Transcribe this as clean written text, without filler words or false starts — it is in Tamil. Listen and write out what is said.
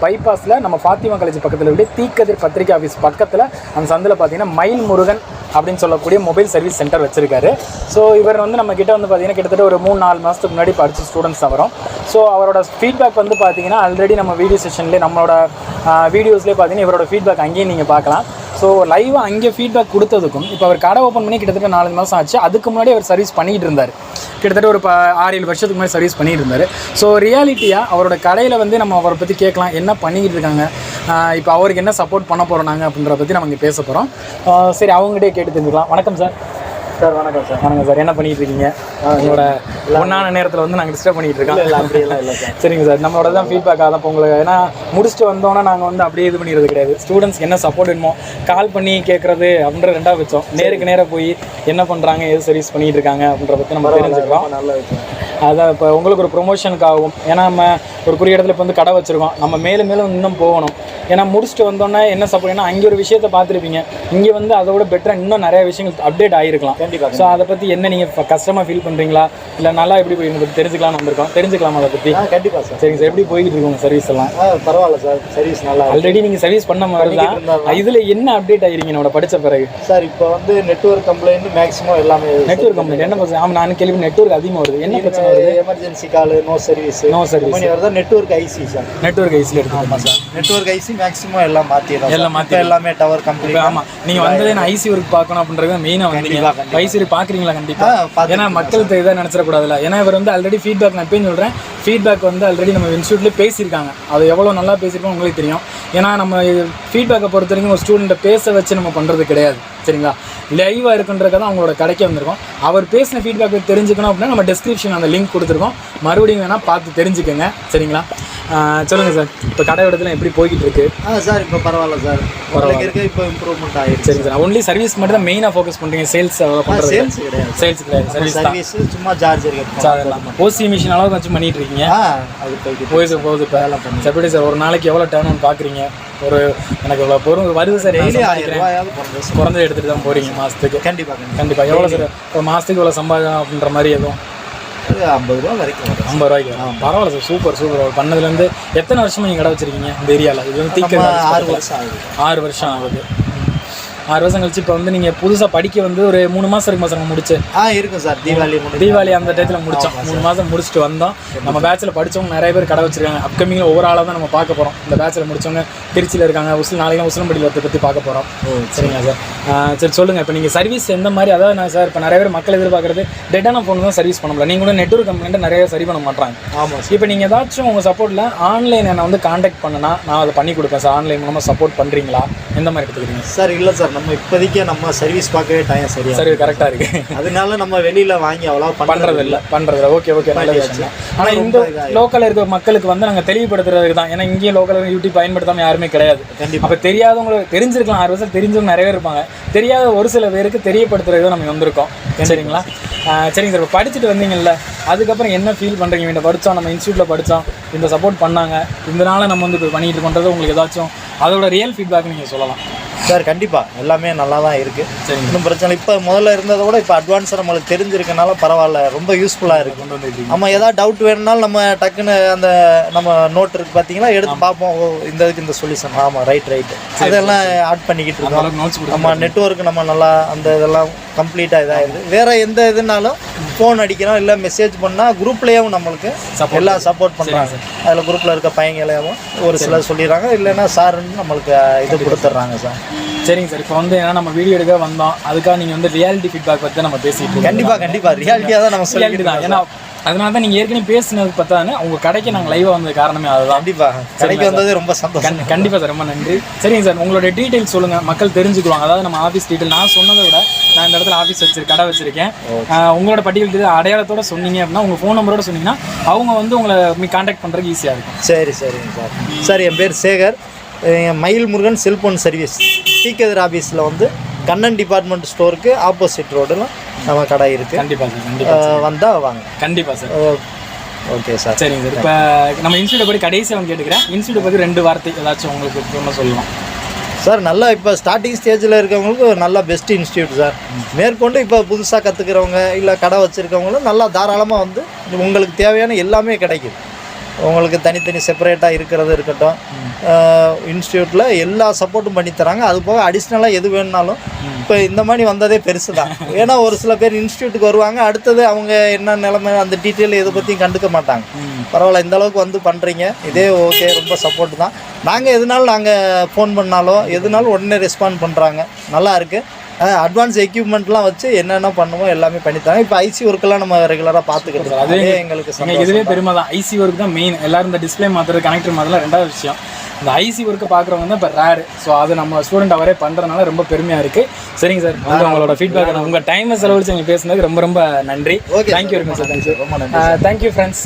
பைபாஸில் நம்ம ஃபாத்திமா காலேஜ் பக்கத்தில் விட தீக்கதிர் பத்திரிகை ஆஃபீஸ் பக்கத்தில் அந்த சந்தில் பார்த்தீங்கன்னா மயில்முருகன் அப்படின்னு சொல்லக்கூடிய மொபைல் சர்வீஸ் சென்டர் வச்சிருக்காரு. ஸோ இவர் வந்து நம்ம கிட்ட வந்து பார்த்தீங்கன்னா கிட்டத்தட்ட ஒரு 3-4 மாதத்துக்கு முன்னாடி படித்த ஸ்டூடெண்ட்ஸ் தான் வரும். ஸோ அவரோட ஃபீட்பேக் வந்து பார்த்தீங்கன்னா ஆல்ரெடி நம்ம வீடியோ செஷன்லேயே நம்மளோட வீடியோஸ்லேயே பார்த்தீங்கன்னா இவரோட ஃபீட்பேக் அங்கேயும் நீங்கள் பார்க்கலாம். ஸோ லைவாக அங்கே ஃபீட்பேக் கொடுத்ததுக்கும் இப்போ அவர் கடை ஓப்பன் பண்ணி கிட்டத்தட்ட 4 மாதம் ஆச்சு. அதுக்கு முன்னாடி அவர் சர்வீஸ் பண்ணிகிட்டு இருந்தார். கிட்டத்தட்ட ஒரு 6-7 வருஷத்துக்கு முன்னாடி சர்வீஸ் பண்ணிட்டு இருந்தார். ஸோ ரியாலிட்டியாக அவரோட கடையில் வந்து நம்ம அவரை பற்றி கேட்கலாம், என்ன பண்ணிக்கிட்டு இருக்காங்க, இப்போ அவருக்கு என்ன சப்போர்ட் பண்ண போகிறோம் நாங்கள் அப்படின்றத பற்றி நம்ம இங்கே பேச போகிறோம். சரி, அவங்ககிட்டே கேட்டு தெரிஞ்சுக்கலாம். வணக்கம் சார். சார் வணக்கம் சார். வணக்கம் சார். என்ன பண்ணிகிட்டு இருக்கீங்க? உங்களோட பொண்ணான நேரத்தில் வந்து நாங்கள் டிஸ்டர்ப் பண்ணிகிட்டு இருக்கோம். இல்லை அப்படியெல்லாம் இல்லை சார். சரிங்க சார். நம்மளோட தான் ஃபீட்பேக் ஆகும் இப்போ உங்களுக்கு. ஏன்னா முடிச்சுட்டு வந்தோன்னா நாங்கள் வந்து அப்படியே இது பண்ணிடுறது கிடையாது. ஸ்டூடெண்ட்ஸ்க்கு என்ன சப்போர்ட் வேணுமோ கால் பண்ணி கேட்குறது அப்படின்ற 2ஆவது வச்சோம். நேருக்கு நேராக போய் என்ன பண்ணுறாங்க, எது சர்வீஸ் பண்ணிகிட்டு இருக்காங்க அப்படின்றத பற்றி நம்ம தெரிஞ்சுக்கிறோம். நல்ல விஷயம். அதான் இப்போ உங்களுக்கு ஒரு ப்ரொமோஷனுக்காகும். ஏன்னா நம்ம ஒரு குறிய இடத்துல இப்போ வந்து கடை வச்சுருக்கோம். நம்ம மேலும் மேலும் இன்னும் போகணும். ஏன்னா முடிச்சுட்டு வந்தோன்னே என்ன சப்போர்ட், ஏன்னா அங்கே ஒரு விஷயத்தை பார்த்துருப்பீங்க, இங்கே வந்து அதை விட பெட்டராக இன்னும் நிறைய விஷயங்கள் அப்டேட் ஆகிருக்கலாம். கண்டிப்பாக. ஸோ அதை பற்றி என்ன நீங்கள் கஷ்டமாக ஃபீல் பண்ணுறீங்களா, இல்லை நல்லா எப்படி போய் பற்றி தெரிஞ்சுக்கலாம்னு வந்திருக்கோம். தெரிஞ்சுக்கலாமா அதை பற்றி? கண்டிப்பாக சார். சரிங்க சார். எப்படி போய்கிட்டு இருக்கு உங்கள் சர்வீஸ் எல்லாம்? பரவாயில்ல சார், சர்வீஸ் நல்லா. ஆல்ரெடி நீங்கள் சர்வீஸ் பண்ண மாதிரி தான். இதில் என்ன அப்டேட் ஆகிருக்கீங்க என்னோட படித்த பிறகு? சார் இப்போ வந்து நெட்வொர்க் கம்ப்ளைண்ட் மேக்ஸிமம் எல்லாமே. நெட்வொர்க் கம்ப்ளைண்ட் என்ன பிரச்சனை? ஆமாம், நான் கேள்வி நெட்வொர்க் அதிகமாக வருது. என்ன பிரச்சனை வருது? எமர்ஜென்சி கால், நோ சர்வீஸ் வருது. Network IC sir. நெட்வொர்க் ஐசியில் எடுத்துக்கோமா சார்? நெட்வொர்க் ஐசி மேக்ஸிமம் எல்லாம் மாற்றி எல்லாமே டவர் கம்ப்ளீட். ஆமாம், நீங்கள் வந்து நான் ஐசி ஒர்க் பார்க்கணும் அப்படின்றது மெயினாக வந்தீங்க. ஐசி ஒர்க் பார்க்குறீங்களா? கண்டிப்பாக. ஏன்னா மக்கள் இதாக நினச்சிடக்கூடாதுல. ஏன்னா இவர் வந்து ஆல்ரெடி ஃபீட்பேக், நான் எப்பயும் சொல்கிறேன், ஃபீட்பேக் வந்து ஆல்ரெடி நம்ம இன்ஸ்டியூட்லேயே பேசியிருக்காங்க. அது எவ்வளோ நல்லா பேசியிருக்கோம் உங்களுக்கு தெரியும். ஏன்னா நம்ம ஃபீட்பேக்கை பொறுத்த வரைக்கும் ஒரு ஸ்டூடெண்ட்டை பேச வச்சு நம்ம பண்ணுறது கிடையாது. சரிங்களா? லைவாக இருக்குன்றதுக்காக தான் அவங்களோட கடைக்கு வந்திருக்கோம். அவர் பேசின ஃபீட்பேக்கை தெரிஞ்சுக்கணும் அப்படின்னா நம்ம டிஸ்கிரிப்ஷன் அந்த லிங்க் கொடுத்துருக்கோம். மறுபடியும் வேணால் பார்த்து தெரிஞ்சுக்கோங்க. சரிங்களா? சொல்லுங்கள் சார், இப்போ கடை இடத்துல எப்படி போய்கிட்டு இருக்கு? சார் இப்போ பரவாயில்ல சார். இருக்கு இப்போ இம்ப்ரூவ்மெண்ட் ஆகிடுச்சு. சரி சார். ஒன்லி சர்வீஸ் மட்டும் தான் மெயினாக ஃபோக்கஸ் பண்ணுறீங்க? சேல்ஸ் பண்ணுறது? சேல்ஸ் கிடையாது. சேல்ஸ் கிடையாது. சர்வீஸ் சும்மா சார்ஜர் ஓசி மிஷின் அளவுக்கு வச்சு பண்ணிட்டு இருக்கீங்க. அது போகுது இப்போ எல்லாம் பண்ணி. எப்படி சார் ஒரு நாளைக்கு எவ்வளோ டர்ன் ஆன் பார்க்குறீங்க? ஒரு எனக்கு இவ்வளோ பொருள் வருது சார். டெய்லி 1000 ரூபாயாவது குறைஞ்சது எடுத்துகிட்டு தான் போகிறீங்க மாதத்துக்கு? கண்டிப்பாக. எவ்வளோ சார் ஒரு மாதத்துக்கு இவ்வளோ சம்பாதிக்கணும் அப்படின்ற மாதிரி எதுவும்? 50 ரூபா வரைக்கும். 50 ரூபாய்க்கு பரவாயில்ல சார். சூப்பர். பண்ணதுலேருந்து எத்தனை வருஷமா நீங்கள் கடை வச்சிருக்கீங்க இந்த ஏரியாவில்? இது வந்து தீக்க 6 வருஷம் ஆகுது. 6 வருஷம் ஆகுது. 6 வருஷம் கழிச்சு இப்போ வந்து நீங்கள் புதுசாக படிக்க வந்து ஒரு 3 மாதம் இருக்குமா சார்? முடிச்சு இருக்கும் சார். தீபாவளி அந்த டயத்தில் முடித்தோம். 3 மாதம் முடிச்சுட்டு வந்தோம். நம்ம பேட்சில் படித்தவங்க நிறைய பேர் கடை வச்சிருக்காங்க. அப்கமிங்கில் ஒவ்வொரு ஆளாக தான் நம்ம பார்க்க போகிறோம். இந்த பேட்சில் முடித்தவங்க திருச்சியில் இருக்காங்க. நாளைக்கு உசிலம்பட்டியில் பற்றி பார்க்க போகிறோம். சரிங்களா சார்? சரி சொல்லுங்கள், இப்போ நீங்கள் சர்வீஸ் எந்த மாதிரி? அதாவது நான் சார் இப்போ நிறைய பேர் மக்கள் எதிர்பார்க்குறது டெட்டான ஃபோன் தான் சர்வீஸ் பண்ண முடியல. நீங்கள் கூட நெட்வொர்க் கம்ப்ளைண்ட்டை நிறைய சரி பண்ண மாட்டாங்க. ஆமாம். இப்போ நீங்கள் ஏதாச்சும் உங்கள் சப்போர்ட்டில் ஆன்லைன் என்னை வந்து காண்டாக்ட் பண்ணனா நான் அதை பண்ணி கொடுப்பேன் சார். ஆன்லைன் மூலமாக சப்போர்ட் பண்ணுறீங்களா? எந்த மாதிரி எடுத்துக்கிறீங்க சார்? இல்லை சார், நம்ம இப்போதைக்கு நம்ம சர்வீஸ் பார்க்கவே டைம் சரி கரெக்டாக இருக்குது. அதனால நம்ம வெளியில் வாங்கி அவ்வளோ பண்ணுறதில்ல. ஓகே நல்ல விஷயம். ஆனால் இந்த லோக்கலில் இருக்க மக்களுக்கு வந்து நாங்கள் தெளிவுபடுத்துறதுக்கு தான். ஏன்னா இங்கேயும் லோக்கலில் யூடியூப் பயன்படுத்தாமல் யாருமே கிடையாது. அப்போ தெரியாதவங்களுக்கு தெரிஞ்சிருக்கலாம். 6 வருஷம் தெரிஞ்சவங்க நிறைய பேர் இருப்பாங்க. தெரியாத ஒரு சில பேருக்கு தெரியப்படுத்துறது நம்ம வந்திருக்கோம். சரிங்களா? சரிங்க சார். இப்போ படிச்சுட்டு வந்தீங்கல்ல, அதுக்கப்புறம் என்ன ஃபீல் பண்ணுறீங்க? இந்த படித்தோம், நம்ம இன்ஸ்டியூட்டில் படித்தோம், இந்த சப்போர்ட் பண்ணாங்க, இதனால நம்ம வந்து இப்போ பண்ணிட்டு பண்ணுறது உங்களுக்கு ஏதாச்சும் அதோட ரியல் ஃபீட்பேக் நீங்கள் சொல்லலாம் சார்? கண்டிப்பாக எல்லாமே நல்லா தான் இருக்குது. சரி, இன்னும் பிரச்சனை. இப்போ முதல்ல இருந்ததை விட இப்போ அட்வான்ஸாக நம்மளுக்கு தெரிஞ்சிருக்கனால பரவாயில்ல, ரொம்ப யூஸ்ஃபுல்லாக இருக்குது. கொண்டு வந்து நம்ம ஏதாவது டவுட் வேணும்னாலும் நம்ம டக்குன்னு அந்த நம்ம நோட் இருக்குது பார்த்தீங்கன்னா எடுத்து பார்ப்போம். இந்த இதுக்கு இந்த சொல்யூஷன். ஆமாம், ரைட். அதெல்லாம் ஆட் பண்ணிக்கிட்டு இருக்கோம். நம்ம நெட்வொர்க் நம்ம நல்லா அந்த இதெல்லாம் கம்ப்ளீட்டாக இதாகிடுது. வேறு எந்த இதுனாலும் ஃபோன் அடிக்கிறோம் இல்லை மெசேஜ் பண்ணால் குரூப்லேயும் நம்மளுக்கு எல்லாம் சப்போர்ட் பண்ணுறாங்க. அதில் குரூப்பில் இருக்க பையங்களையும் ஒரு சிலர் சொல்லிடுறாங்க. இல்லைன்னா சாருன்னு நம்மளுக்கு இது கொடுத்துட்றாங்க சார். சரிங்க சார். இப்போ வந்து ஏன்னா நம்ம வீடியோ எடுக்க வந்தோம், அதுக்காக நீங்கள் வந்து ரியாலிட்டி ஃபீட்பேக் பற்றி நம்ம பேசிட்டு கண்டிப்பாக ரியாலிட்டியாக தான் நம்ம ரியாலிட்டி தான். ஏன்னா அதனால தான் நீங்கள் ஏற்கனவே பேசினது பார்த்தானே உங்கள் கடைக்கு நாங்கள் லைவாக வந்தது காரணமே அதுதான். கண்டிப்பாக கடைக்கு வந்தது ரொம்ப சந்தோஷம். கண்டிப்பாக சார், ரொம்ப நன்றி. சரிங்க சார், உங்களோட டீட்டெயில்ஸ் சொல்லுங்கள், மக்கள் தெரிஞ்சுக்குவாங்க. அதாவது நம்ம ஆஃபீஸ் டீட்டெயில் நான் சொன்னதை விட நான் இந்த இடத்துல ஆஃபீஸ் கடை வச்சிருக்கேன். உங்களோட பட்டியல் அடையாளத்தோட சொன்னீங்க அப்படின்னா, உங்கள் ஃபோன் நம்பரோட சொன்னீங்கன்னா அவங்க வந்து உங்களை கான்டாக்ட் பண்ணுறதுக்கு ஈஸியாக இருக்கும். சரிங்க சார். சார் என் பேர் சேகர். மயில்முருகன் செல்ஃபோன் சர்வீஸ் தீக்கதிர் ஆஃபீஸில் வந்து கண்ணன் டிபார்ட்மெண்ட் ஸ்டோருக்கு ஆப்போசிட் ரோடில் நம்ம கடை இருக்குது. கண்டிப்பாக வந்தால் வாங்க. கண்டிப்பாக சார். Okay sir. சரிங்க சார். இப்போ நம்ம இன்ஸ்டியூட்டை பற்றி கடைசியாக வந்து கேட்டுக்கிறேன். இன்ஸ்டியூட்டை பற்றி 2 வார்த்தை ஏதாச்சும் உங்களுக்கு ஒன்று சொல்லலாம் சார்? நல்லா இப்போ ஸ்டார்டிங் ஸ்டேஜில் இருக்கவங்களுக்கு நல்லா பெஸ்ட் இன்ஸ்டியூட் சார். மேற்கொண்டு இப்போ புதுசாக கற்றுக்கிறவங்க இல்லை கடை வச்சுருக்கவங்களும் நல்லா தாராளமாக வந்து உங்களுக்கு தேவையான எல்லாமே கிடைக்குது. உங்களுக்கு தனித்தனி செப்பரேட்டாக இருக்கிறது இருக்கட்டும், இன்ஸ்டியூட்டில் எல்லா சப்போர்ட்டும் பண்ணி தராங்க. அது போக அடிஷ்னலாக எது வேணுனாலும் இப்போ இந்த மாதிரி வந்ததே பெருசு தான். ஏன்னா ஒரு சில பேர் இன்ஸ்டியூட்டுக்கு வருவாங்க, அடுத்தது அவங்க என்ன நிலைமை அந்த டீட்டெயில் எதை பற்றியும் கண்டுக்க மாட்டாங்க. பரவாயில்ல, இந்த அளவுக்கு வந்து பண்ணுறீங்க, இதே ஓகே, ரொம்ப சப்போர்ட் தான். நாங்கள் எதுனாலும் நாங்கள் ஃபோன் பண்ணாலும் எதுனாலும் உடனே ரெஸ்பாண்ட் பண்ணுறாங்க, நல்லா இருக்குது. அட்வான்ஸ் எக்யூப்மெண்ட்லாம் வச்சு என்னென்ன பண்ணுமோ எல்லாமே பண்ணித்தாங்க. இப்போ ஐசி ஒர்க்கெல்லாம் நம்ம ரெகுலராக பார்த்துக்கிட்டு அதே எங்களுக்கு இதுவே பெருமை தான். ஐசி ஒர்க் தான் மெயின். எல்லாரும் இந்த டிஸ்பிளே மாற்றுறது, கனெக்டர் மாற்றலாம் ரெண்டாவது விஷயம். இந்த ஐசி ஒர்க்கு பார்க்குறவங்க தான் இப்போ ரேரு. ஸோ அது நம்ம ஸ்டூடெண்ட் அவரே பண்ணுறதுனால ரொம்ப பெருமையாக இருக்குது. சரிங்க சார், உங்களோட ஃபீட்பேக் உங்கள் டைமை செலவழிச்சு நீங்கள் பேசுனதுக்கு ரொம்ப ரொம்ப நன்றி. Okay, thank you very much sir. ரொம்ப நன்றி. Thank you friends.